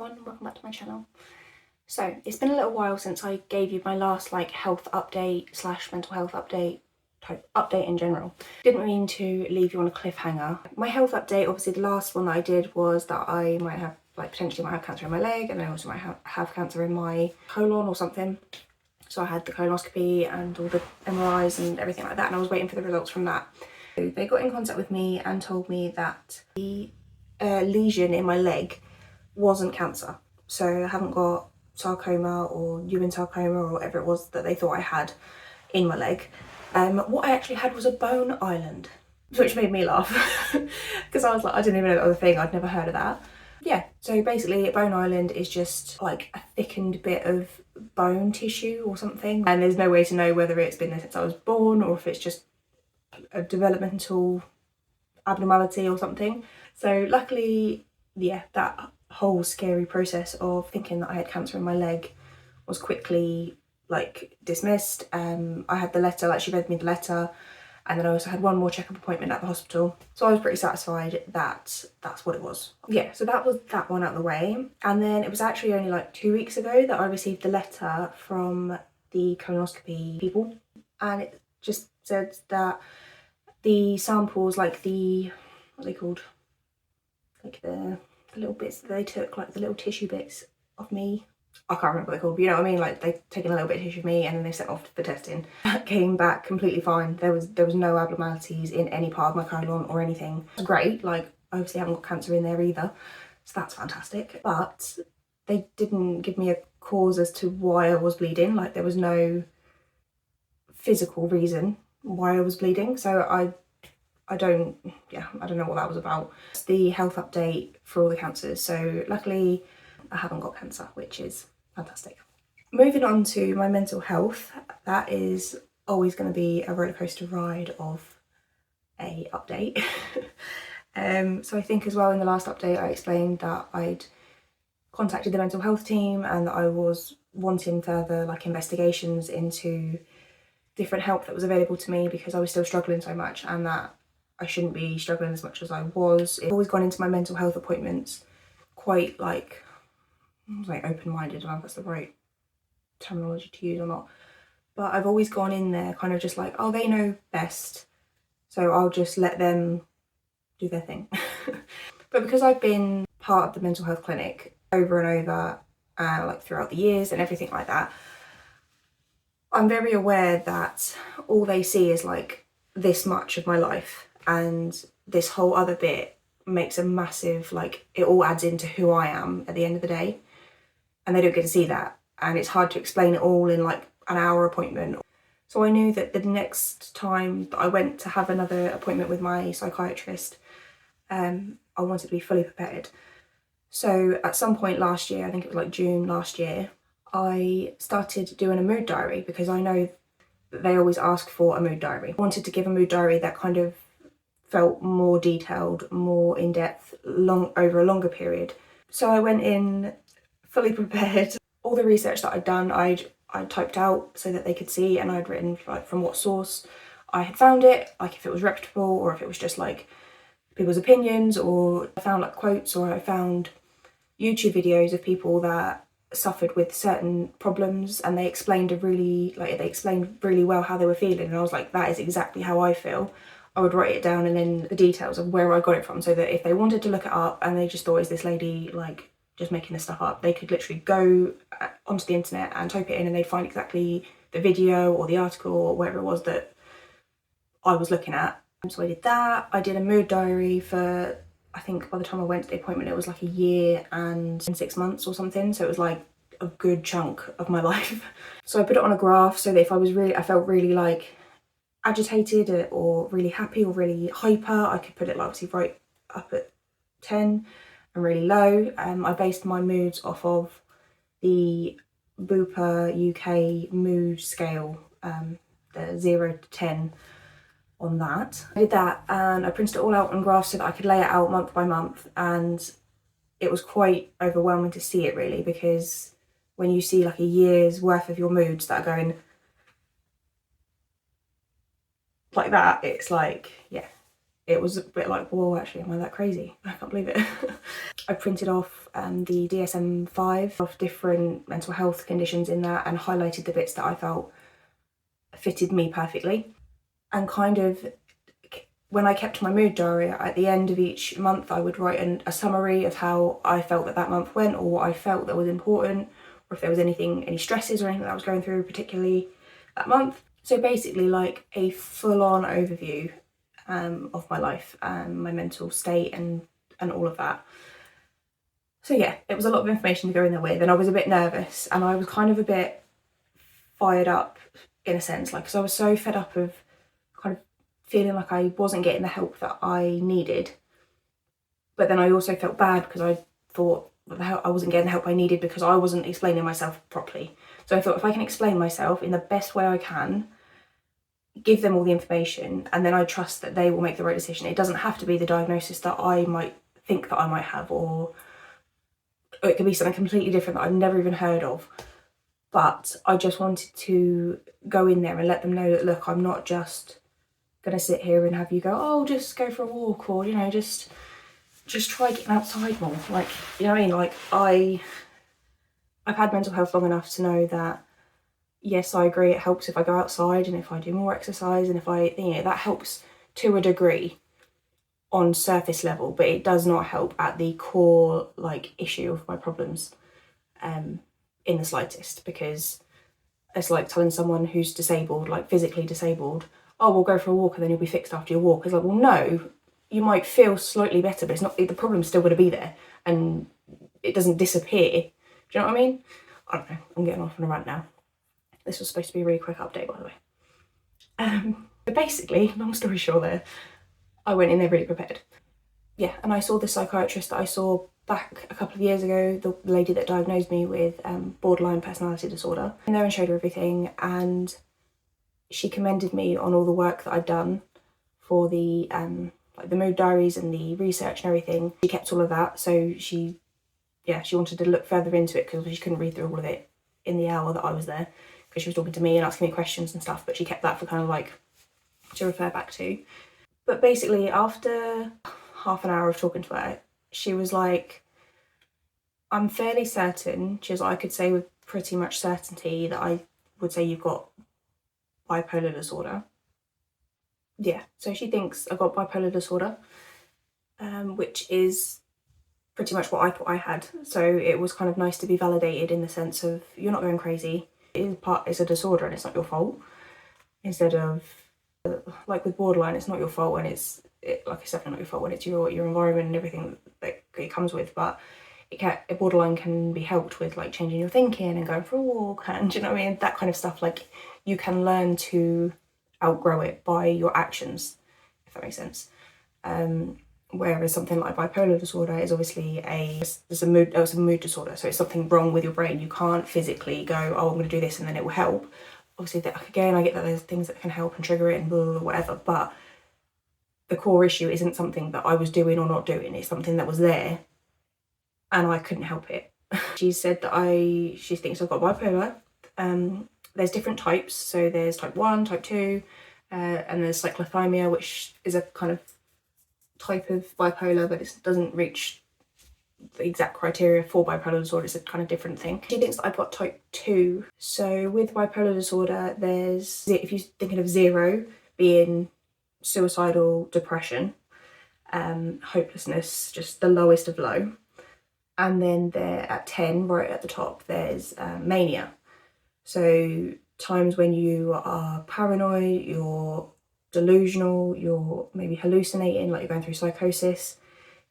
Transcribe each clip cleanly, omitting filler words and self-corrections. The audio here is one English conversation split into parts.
everyone, welcome back to my channel. So it's been a little while since I gave you my last like health update slash mental health update type update in general. Didn't mean to leave you on a cliffhanger. My health update, obviously the last one that I did was that I might have potentially might have cancer in my leg, and I also might have cancer in my colon or something. So I had the colonoscopy and all the MRIs and everything like that, and I was waiting for the results from that. So they got in contact with me and told me that the lesion in my leg wasn't cancer. So I haven't got sarcoma or Ewing sarcoma or whatever it was that they thought I had in my leg. What I actually had was a bone island, which made me laugh because I was like, I didn't even know that was a thing, I'd never heard of that. Yeah, so basically a bone island is just like a thickened bit of bone tissue or something, and there's no way to know whether it's been there since I was born or if it's just a developmental abnormality or something. So luckily, yeah, that whole scary process of thinking that I had cancer in my leg was quickly like dismissed. I had the letter, like she read me the letter, and then I also had one more checkup appointment at the hospital. So I was pretty satisfied that that's what it was. Yeah, so that was that one out of the way. And then it was actually only like 2 weeks ago that I received the letter from the colonoscopy people, and it just said that the samples, like the, what are they called? Like the little bits that they took, like the little tissue bits of me. I can't remember what they're called, but you know what I mean? Like they've taken a little bit of tissue of me and then they sent off for testing. That came back completely fine. There was no abnormalities in any part of my colon or anything. It's great, like I obviously haven't got cancer in there either, so that's fantastic. But they didn't give me a cause as to why I was bleeding. Like there was no physical reason why I was bleeding, so I don't know what that was about. It's the health update for all the cancers, so luckily I haven't got cancer, which is fantastic. Moving on to my mental health, that is always going to be a roller coaster ride of a update. So I think as well in the last update I explained that I'd contacted the mental health team and that I was wanting further like investigations into different help that was available to me because I was still struggling so much, and that I shouldn't be struggling as much as I was. I've always gone into my mental health appointments quite like open-minded. I don't know if that's the right terminology to use or not, but I've always gone in there kind of just like, oh, they know best, so I'll just let them do their thing. But because I've been part of the mental health clinic over and over, like throughout the years and everything like that, I'm very aware that all they see is like this much of my life, and this whole other bit makes a massive, like it all adds into who I am at the end of the day, and they don't get to see that, and it's hard to explain it all in like an hour appointment. So I knew that the next time that I went to have another appointment with my psychiatrist, I wanted to be fully prepared. So at some point last year, I think it was like June last year, I started doing a mood diary because I know that they always ask for a mood diary. I wanted to give a mood diary that kind of felt more detailed, more in-depth, over a longer period. So I went in fully prepared. All the research that I'd done, I'd typed out so that they could see, and I'd written like from what source I had found it, like if it was reputable or if it was just like people's opinions, or I found like quotes, or I found YouTube videos of people that suffered with certain problems and they explained really well how they were feeling, and I was like, that is exactly how I feel. I would write it down and then the details of where I got it from, so that if they wanted to look it up and they just thought, is this lady like just making this stuff up, they could literally go onto the internet and type it in and they'd find exactly the video or the article or whatever it was that I was looking at. So I did that. I did a mood diary for, I think by the time I went to the appointment it was like a year and 6 months or something, so it was like a good chunk of my life. So I put it on a graph so that if I felt really like agitated or really happy or really hyper, I could put it like obviously right up at 10 and really low. I based my moods off of the Bupa UK mood scale, the 0 to 10 on that. I did that and I printed it all out on graphs so that I could lay it out month by month, and it was quite overwhelming to see it really, because when you see like a year's worth of your moods that are going like that, it's like, yeah, it was a bit like, whoa, actually, am I that crazy? I can't believe it. I printed off the DSM-5 of different mental health conditions in that and highlighted the bits that I felt fitted me perfectly. And kind of, when I kept my mood diary, at the end of each month, I would write a summary of how I felt that month went, or what I felt that was important, or if there was any stresses or anything that I was going through particularly that month. So basically like a full-on overview of my life and my mental state and all of that. So yeah, it was a lot of information to go in there with, and I was a bit nervous, and I was kind of a bit fired up in a sense, like, because I was so fed up of kind of feeling like I wasn't getting the help that I needed. But then I also felt bad because I thought that I wasn't getting the help I needed because I wasn't explaining myself properly. So I thought, if I can explain myself in the best way I can, give them all the information, and then I trust that they will make the right decision. It doesn't have to be the diagnosis that I might think that I might have, or it could be something completely different that I've never even heard of. But I just wanted to go in there and let them know that, look, I'm not just gonna sit here and have you go, oh, just go for a walk, or, you know, just try getting outside more. Like, you know what I mean? Like, I've had mental health long enough to know that, yes, I agree, it helps if I go outside and if I do more exercise and if I, you know, that helps to a degree on surface level, but it does not help at the core, like, issue of my problems in the slightest, because it's like telling someone who's disabled, like physically disabled, oh, we'll go for a walk and then you'll be fixed after your walk. It's like, well, no, you might feel slightly better, but it's not, the problem's still going to be there and it doesn't disappear. Do you know what I mean? I don't know, I'm getting off on a rant now. This was supposed to be a really quick update, by the way. But basically, long story short there, I went in there really prepared. Yeah, and I saw the psychiatrist that I saw back a couple of years ago, the lady that diagnosed me with borderline personality disorder. And there and showed her everything, and she commended me on all the work that I'd done for the like the mood diaries and the research and everything. She kept all of that, so she wanted to look further into it because she couldn't read through all of it in the hour that I was there, because she was talking to me and asking me questions and stuff, but she kept that for kind of like to refer back to. But basically, after half an hour of talking to her, she was like, I'm fairly certain, she was like, I could say with pretty much certainty that I would say you've got bipolar disorder. Yeah, so she thinks I've got bipolar disorder, which is pretty much what I thought I had. So it was kind of nice to be validated in the sense of, you're not going crazy. It's a disorder and it's not your fault. Instead of, like with borderline, it's not your fault, and it's definitely not your fault when it's your environment and everything that it comes with. But borderline can be helped with, like, changing your thinking and going for a walk, and, do you know what I mean, that kind of stuff. Like, you can learn to outgrow it by your actions, if that makes sense. Whereas something like bipolar disorder is obviously it's a mood disorder, so it's something wrong with your brain. You can't physically go, oh, I'm going to do this and then it will help. Obviously, again, I get that there's things that can help and trigger it and blah, blah, blah, whatever, but the core issue isn't something that I was doing or not doing. It's something that was there and I couldn't help it. She said that she thinks I've got bipolar. There's different types. So there's type 1, type 2, and there's cyclothymia, which is a kind of type of bipolar, but it doesn't reach the exact criteria for bipolar disorder. It's a kind of different thing. She thinks that I've got type 2. So with bipolar disorder, if you're thinking of 0 being suicidal depression, hopelessness, just the lowest of low. And then there at 10, right at the top, there's mania. So times when you are paranoid, you're delusional, you're maybe hallucinating, like you're going through psychosis,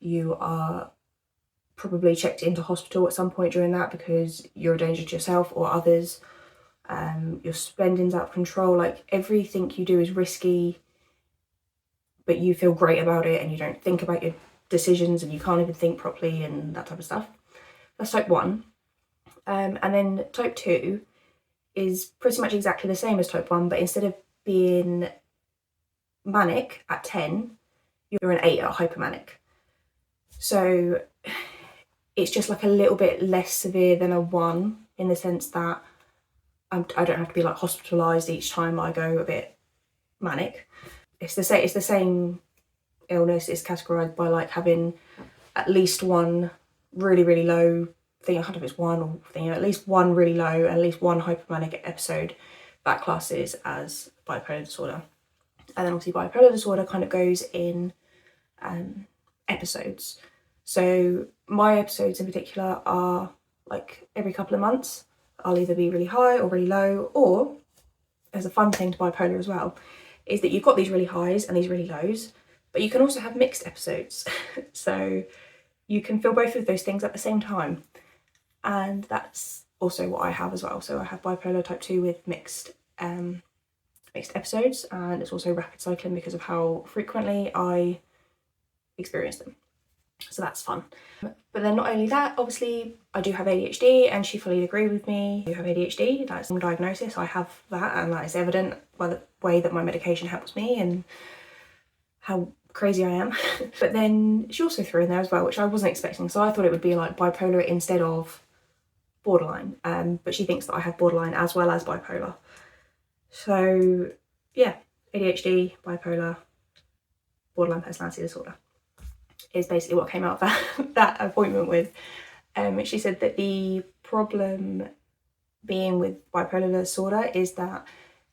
you are probably checked into hospital at some point during that because you're a danger to yourself or others. Your spending's out of control, like everything you do is risky, but you feel great about it and you don't think about your decisions and you can't even think properly and that type of stuff. That's type 1. And then type 2 is pretty much exactly the same as type 1, but instead of being manic at 10, you're an 8 at hypomanic. So it's just like a little bit less severe than a 1 in the sense that I don't have to be like hospitalised each time I go a bit manic. It's the same illness is categorized by like having at least one really, really low thing. I can't know if it's one or thing, at least one really low, at least one hypomanic episode. That classes as bipolar disorder. And then obviously bipolar disorder kind of goes in episodes. So my episodes in particular are like every couple of months. I'll either be really high or really low, or there's a fun thing to bipolar as well, is that you've got these really highs and these really lows, but you can also have mixed episodes. So you can feel both of those things at the same time. And that's also what I have as well. So I have bipolar type 2 with mixed episodes, and it's also rapid cycling because of how frequently I experience them. So that's fun. But then not only that, obviously I do have ADHD, and she fully agreed with me. I do have ADHD, that's a diagnosis, I have that, and that is evident by the way that my medication helps me and how crazy I am. But then she also threw in there as well, which I wasn't expecting. So I thought it would be like bipolar instead of borderline, but she thinks that I have borderline as well as bipolar. So yeah, ADHD, bipolar, borderline personality disorder is basically what came out of that appointment with. She said that the problem being with bipolar disorder is that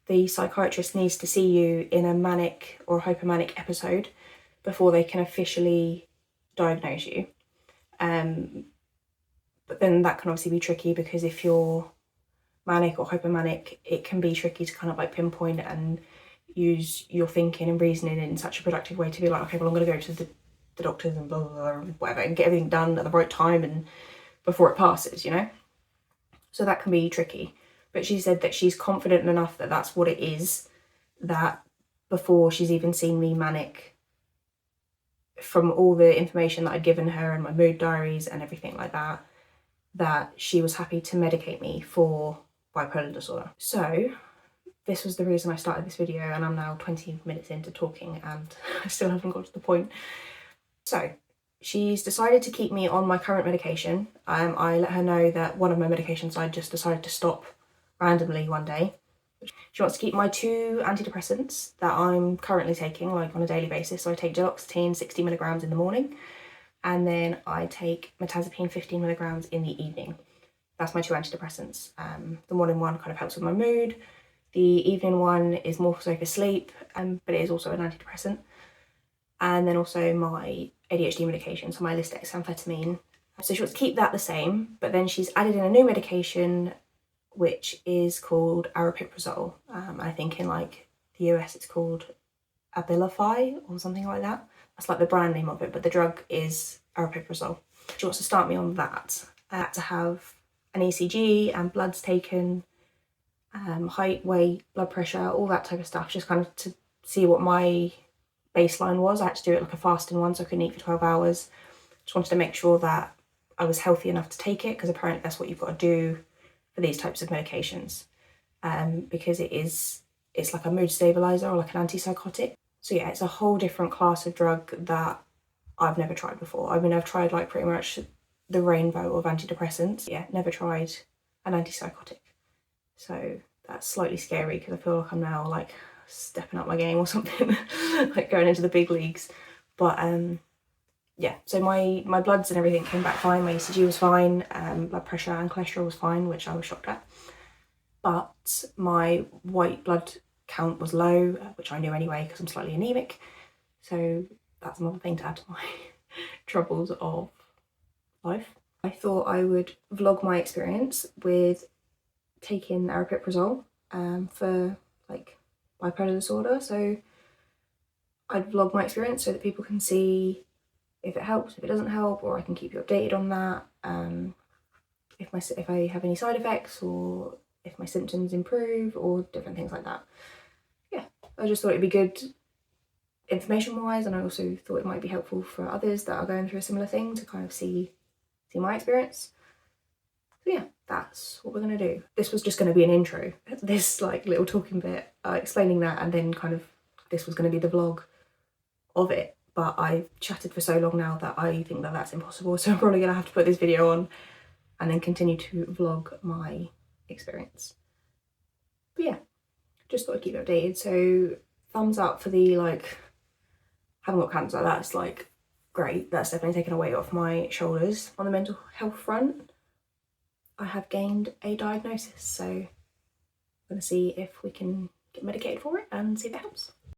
the psychiatrist needs to see you in a manic or hypomanic episode before they can officially diagnose you. But then that can obviously be tricky, because if you're manic or hypomanic, it can be tricky to kind of like pinpoint and use your thinking and reasoning in such a productive way to be like, okay, well, I'm going to go to the doctors and blah, blah, blah, whatever, and get everything done at the right time and before it passes, you know? So that can be tricky. But she said that she's confident enough that that's what it is, that before she's even seen me manic, from all the information that I'd given her and my mood diaries and everything like that, that she was happy to medicate me for bipolar disorder. So this was the reason I started this video, and I'm now 20 minutes into talking and I still haven't got to the point. So she's decided to keep me on my current medication. I let her know that one of my medications I just decided to stop randomly one day. She wants to keep my 2 antidepressants that I'm currently taking, like on a daily basis. So I take duloxetine 60 milligrams in the morning, and then I take mirtazapine 15 milligrams in the evening. That's my 2 antidepressants. The morning one kind of helps with my mood. The evening one is more so for sleep, but it is also an antidepressant. And then also my ADHD medication, so my lisdexamfetamine. So she wants to keep that the same, but then she's added in a new medication which is called aripiprazole. I think in like the US it's called Abilify or something like that. That's like the brand name of it, but the drug is aripiprazole. She wants to start me on that. I had to have an ECG and bloods taken, height, weight, blood pressure, all that type of stuff, just kind of to see what my baseline was. I had to do it like a fasting one, so I couldn't eat for 12 hours. Just wanted to make sure that I was healthy enough to take it, because apparently that's what you've got to do for these types of medications, because it's like a mood stabilizer or like an antipsychotic. So yeah, it's a whole different class of drug that I've never tried before. I mean, I've tried like pretty much the rainbow of antidepressants. Yeah, never tried an antipsychotic. So that's slightly scary, because I feel like I'm now like stepping up my game or something, like going into the big leagues. But yeah, so my bloods and everything came back fine. My ECG was fine, blood pressure and cholesterol was fine, which I was shocked at. But my white blood count was low, which I knew anyway because I'm slightly anemic. So that's another thing to add to my troubles of life. I thought I would vlog my experience with taking aripiprazole for like bipolar disorder. So I'd vlog my experience so that people can see if it helps, if it doesn't help, or I can keep you updated on that. If I have any side effects, or if my symptoms improve, or different things like that. Yeah, I just thought it'd be good information wise, and I also thought it might be helpful for others that are going through a similar thing to kind of see my experience. So yeah, that's what we're gonna do. This was just gonna be an intro, this like little talking bit, explaining that, and then kind of this was gonna be the vlog of it. But I've chatted for so long now that I think that that's impossible, so I'm probably gonna have to put this video on and then continue to vlog my experience. But yeah, just thought I'd keep you updated. So thumbs up for the like haven't got cancer, that's like great. That's definitely taken a weight off my shoulders. On the mental health front, I have gained a diagnosis, so I'm gonna see if we can get medicated for it and see if it helps.